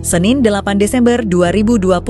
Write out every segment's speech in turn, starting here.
Senin 8 Desember 2025,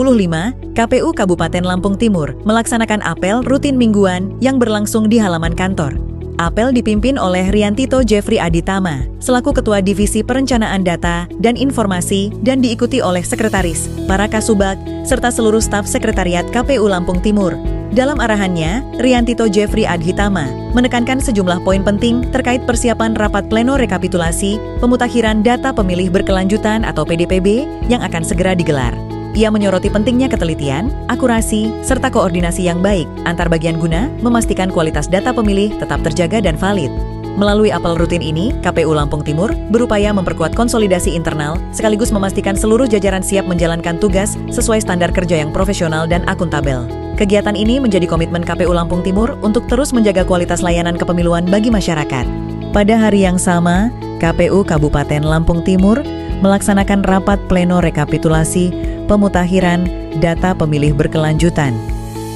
KPU Kabupaten Lampung Timur melaksanakan apel rutin mingguan yang berlangsung di halaman kantor. Apel dipimpin oleh Riantito Jeffrey Aditama, selaku Ketua Divisi Perencanaan Data dan Informasi dan diikuti oleh Sekretaris, para Kasubag, serta seluruh staf Sekretariat KPU Lampung Timur. Dalam arahannya, Riantito Jeffrey Aditama menekankan sejumlah poin penting terkait persiapan rapat pleno rekapitulasi pemutakhiran data pemilih berkelanjutan atau PDPB yang akan segera digelar. Ia menyoroti pentingnya ketelitian, akurasi, serta koordinasi yang baik antar bagian guna memastikan kualitas data pemilih tetap terjaga dan valid. Melalui apel rutin ini, KPU Lampung Timur berupaya memperkuat konsolidasi internal sekaligus memastikan seluruh jajaran siap menjalankan tugas sesuai standar kerja yang profesional dan akuntabel. Kegiatan ini menjadi komitmen KPU Lampung Timur untuk terus menjaga kualitas layanan kepemiluan bagi masyarakat. Pada hari yang sama, KPU Kabupaten Lampung Timur melaksanakan rapat pleno rekapitulasi pemutakhiran data pemilih berkelanjutan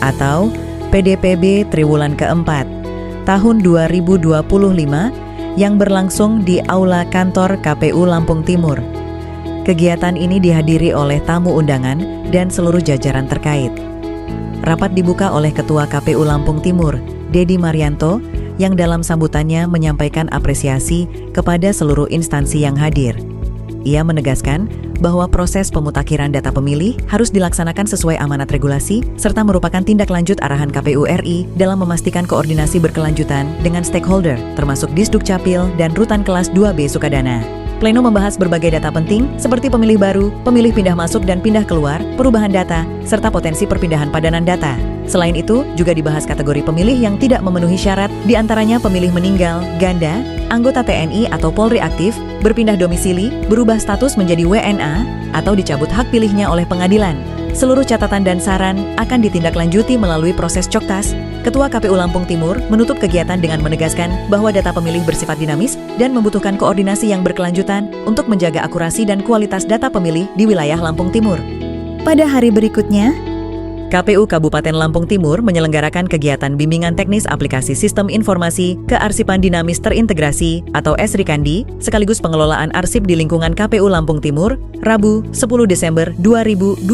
atau PDPB triwulan keempat tahun 2025 yang berlangsung di Aula Kantor KPU Lampung Timur. Kegiatan ini dihadiri oleh tamu undangan dan seluruh jajaran terkait. Rapat dibuka oleh Ketua KPU Lampung Timur, Dedi Marianto, yang dalam sambutannya menyampaikan apresiasi kepada seluruh instansi yang hadir. Ia menegaskan bahwa proses pemutakhiran data pemilih harus dilaksanakan sesuai amanat regulasi, serta merupakan tindak lanjut arahan KPU RI dalam memastikan koordinasi berkelanjutan dengan stakeholder, termasuk Disduk Capil dan Rutan Kelas 2B Sukadana. Pleno membahas berbagai data penting seperti pemilih baru, pemilih pindah masuk dan pindah keluar, perubahan data, serta potensi perpindahan padanan data. Selain itu, juga dibahas kategori pemilih yang tidak memenuhi syarat, diantaranya pemilih meninggal, ganda, anggota TNI atau Polri aktif, berpindah domisili, berubah status menjadi WNA, atau dicabut hak pilihnya oleh pengadilan. Seluruh catatan dan saran akan ditindaklanjuti melalui proses Coktas. Ketua KPU Lampung Timur menutup kegiatan dengan menegaskan bahwa data pemilih bersifat dinamis dan membutuhkan koordinasi yang berkelanjutan untuk menjaga akurasi dan kualitas data pemilih di wilayah Lampung Timur. Pada hari berikutnya, KPU Kabupaten Lampung Timur menyelenggarakan kegiatan bimbingan teknis aplikasi Sistem Informasi Kearsipan Dinamis Terintegrasi atau SRIKANDI, sekaligus pengelolaan arsip di lingkungan KPU Lampung Timur, Rabu, 10 Desember 2025.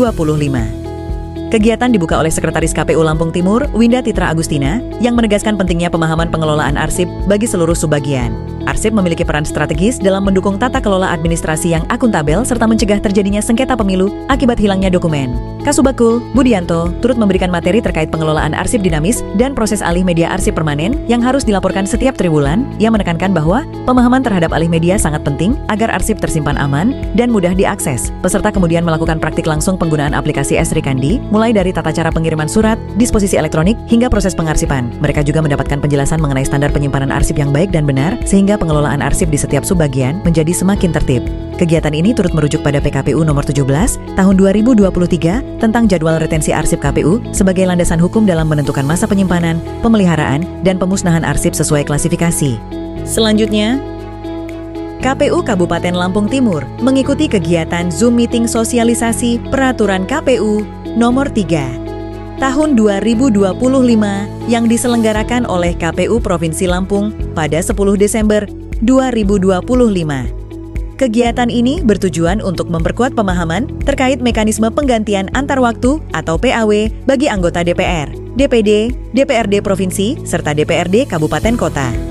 Kegiatan dibuka oleh Sekretaris KPU Lampung Timur, Winda Titra Agustina, yang menegaskan pentingnya pemahaman pengelolaan arsip bagi seluruh subbagian. Arsip memiliki peran strategis dalam mendukung tata kelola administrasi yang akuntabel serta mencegah terjadinya sengketa pemilu akibat hilangnya dokumen. Kasubagkul, Budianto, turut memberikan materi terkait pengelolaan arsip dinamis dan proses alih media arsip permanen yang harus dilaporkan setiap triwulan. Ia menekankan bahwa pemahaman terhadap alih media sangat penting agar arsip tersimpan aman dan mudah diakses. Peserta kemudian melakukan praktik langsung penggunaan aplikasi SRIKANDI, mulai dari tata cara pengiriman surat, disposisi elektronik, hingga proses pengarsipan. Mereka juga mendapatkan penjelasan mengenai standar penyimpanan arsip yang baik dan benar, sehingga pengelolaan arsip di setiap subbagian menjadi semakin tertib. Kegiatan ini turut merujuk pada PKPU nomor 17 tahun 2023 tentang jadwal retensi arsip KPU sebagai landasan hukum dalam menentukan masa penyimpanan, pemeliharaan, dan pemusnahan arsip sesuai klasifikasi. Selanjutnya, KPU Kabupaten Lampung Timur mengikuti kegiatan Zoom Meeting Sosialisasi Peraturan KPU nomor 3 tahun 2025 yang diselenggarakan oleh KPU Provinsi Lampung pada 10 Desember 2025. Kegiatan ini bertujuan untuk memperkuat pemahaman terkait mekanisme penggantian antar waktu atau PAW bagi anggota DPR, DPD, DPRD Provinsi, serta DPRD Kabupaten Kota.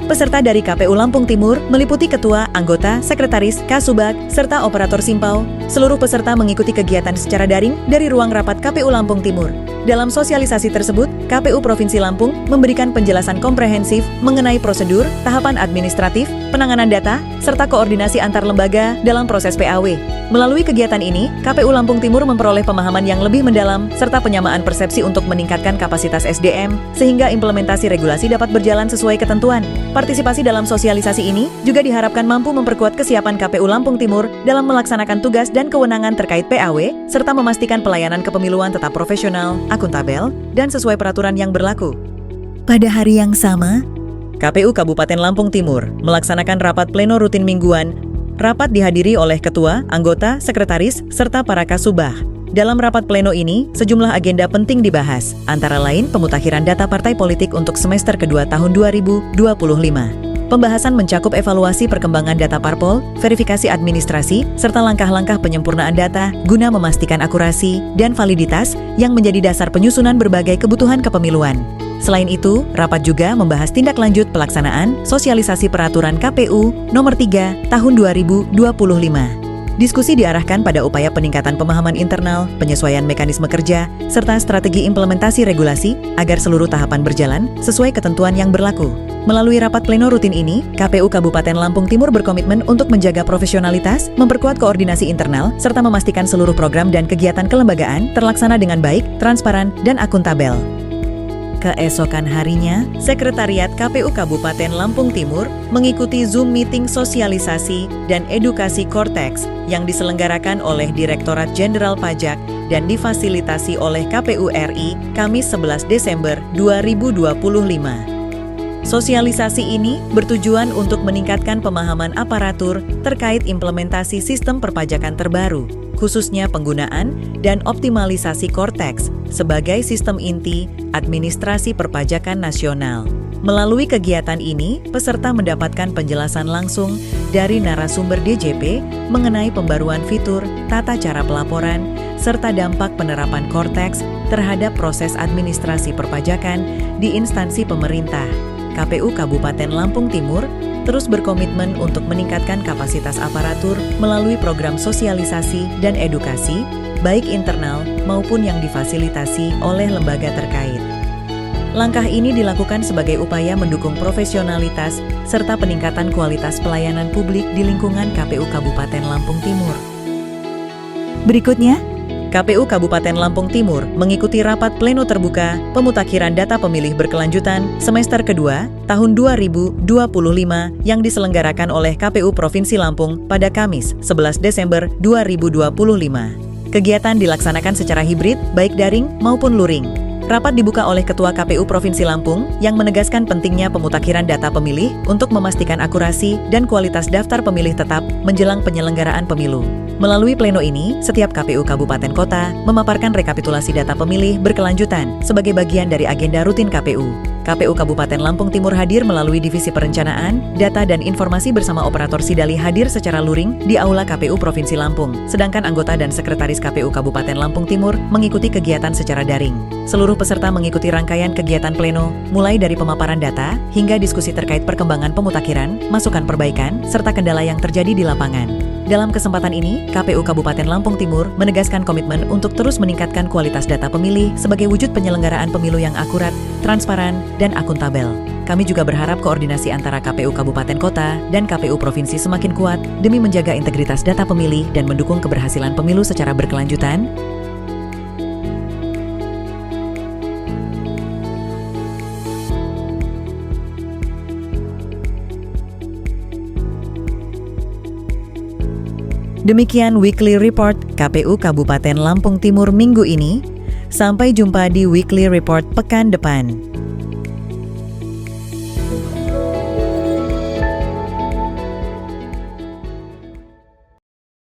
Peserta dari KPU Lampung Timur meliputi ketua, anggota, sekretaris, kasubag, serta operator simpau. Seluruh peserta mengikuti kegiatan secara daring dari ruang rapat KPU Lampung Timur. Dalam sosialisasi tersebut, KPU Provinsi Lampung memberikan penjelasan komprehensif mengenai prosedur, tahapan administratif, penanganan data, serta koordinasi antar lembaga dalam proses PAW. Melalui kegiatan ini, KPU Lampung Timur memperoleh pemahaman yang lebih mendalam serta penyamaan persepsi untuk meningkatkan kapasitas SDM sehingga implementasi regulasi dapat berjalan sesuai ketentuan. Partisipasi dalam sosialisasi ini juga diharapkan mampu memperkuat kesiapan KPU Lampung Timur dalam melaksanakan tugas dan kewenangan terkait PAW serta memastikan pelayanan kepemiluan tetap profesional, akuntabel, dan sesuai peraturan yang berlaku. Pada hari yang sama, KPU Kabupaten Lampung Timur melaksanakan rapat pleno rutin mingguan. Rapat dihadiri oleh ketua, anggota, sekretaris, serta para kasubah. Dalam rapat pleno ini, sejumlah agenda penting dibahas, antara lain pemutakhiran data partai politik untuk semester kedua tahun 2025. Pembahasan mencakup evaluasi perkembangan data parpol, verifikasi administrasi, serta langkah-langkah penyempurnaan data guna memastikan akurasi dan validitas yang menjadi dasar penyusunan berbagai kebutuhan kepemiluan. Selain itu, rapat juga membahas tindak lanjut pelaksanaan sosialisasi peraturan KPU Nomor 3 Tahun 2025. Diskusi diarahkan pada upaya peningkatan pemahaman internal, penyesuaian mekanisme kerja, serta strategi implementasi regulasi agar seluruh tahapan berjalan sesuai ketentuan yang berlaku. Melalui rapat pleno rutin ini, KPU Kabupaten Lampung Timur berkomitmen untuk menjaga profesionalitas, memperkuat koordinasi internal, serta memastikan seluruh program dan kegiatan kelembagaan terlaksana dengan baik, transparan, dan akuntabel. Keesokan harinya, Sekretariat KPU Kabupaten Lampung Timur mengikuti Zoom meeting sosialisasi dan edukasi Cortex yang diselenggarakan oleh Direktorat Jenderal Pajak dan difasilitasi oleh KPU RI Kamis 11 Desember 2025. Sosialisasi ini bertujuan untuk meningkatkan pemahaman aparatur terkait implementasi sistem perpajakan terbaru, khususnya penggunaan dan optimalisasi Cortex sebagai sistem inti administrasi perpajakan nasional. Melalui kegiatan ini, peserta mendapatkan penjelasan langsung dari narasumber DJP mengenai pembaruan fitur, tata cara pelaporan, serta dampak penerapan Cortex terhadap proses administrasi perpajakan di instansi pemerintah. KPU Kabupaten Lampung Timur terus berkomitmen untuk meningkatkan kapasitas aparatur melalui program sosialisasi dan edukasi, baik internal maupun yang difasilitasi oleh lembaga terkait. Langkah ini dilakukan sebagai upaya mendukung profesionalitas serta peningkatan kualitas pelayanan publik di lingkungan KPU Kabupaten Lampung Timur. Berikutnya, KPU Kabupaten Lampung Timur mengikuti rapat pleno terbuka pemutakhiran data pemilih berkelanjutan semester kedua tahun 2025 yang diselenggarakan oleh KPU Provinsi Lampung pada Kamis 11 Desember 2025. Kegiatan dilaksanakan secara hibrid, baik daring maupun luring. Rapat dibuka oleh Ketua KPU Provinsi Lampung yang menegaskan pentingnya pemutakhiran data pemilih untuk memastikan akurasi dan kualitas daftar pemilih tetap menjelang penyelenggaraan pemilu. Melalui pleno ini, setiap KPU Kabupaten Kota memaparkan rekapitulasi data pemilih berkelanjutan sebagai bagian dari agenda rutin KPU. KPU Kabupaten Lampung Timur hadir melalui Divisi Perencanaan, Data dan Informasi bersama operator Sidali hadir secara luring di Aula KPU Provinsi Lampung, sedangkan anggota dan sekretaris KPU Kabupaten Lampung Timur mengikuti kegiatan secara daring. Seluruh peserta mengikuti rangkaian kegiatan pleno, mulai dari pemaparan data hingga diskusi terkait perkembangan pemutakhiran, masukan perbaikan, serta kendala yang terjadi di lapangan. Dalam kesempatan ini, KPU Kabupaten Lampung Timur menegaskan komitmen untuk terus meningkatkan kualitas data pemilih sebagai wujud penyelenggaraan pemilu yang akurat, transparan, dan akuntabel. Kami juga berharap koordinasi antara KPU Kabupaten Kota dan KPU Provinsi semakin kuat demi menjaga integritas data pemilih dan mendukung keberhasilan pemilu secara berkelanjutan. Demikian Weekly Report KPU Kabupaten Lampung Timur minggu ini. Sampai jumpa di Weekly Report pekan depan.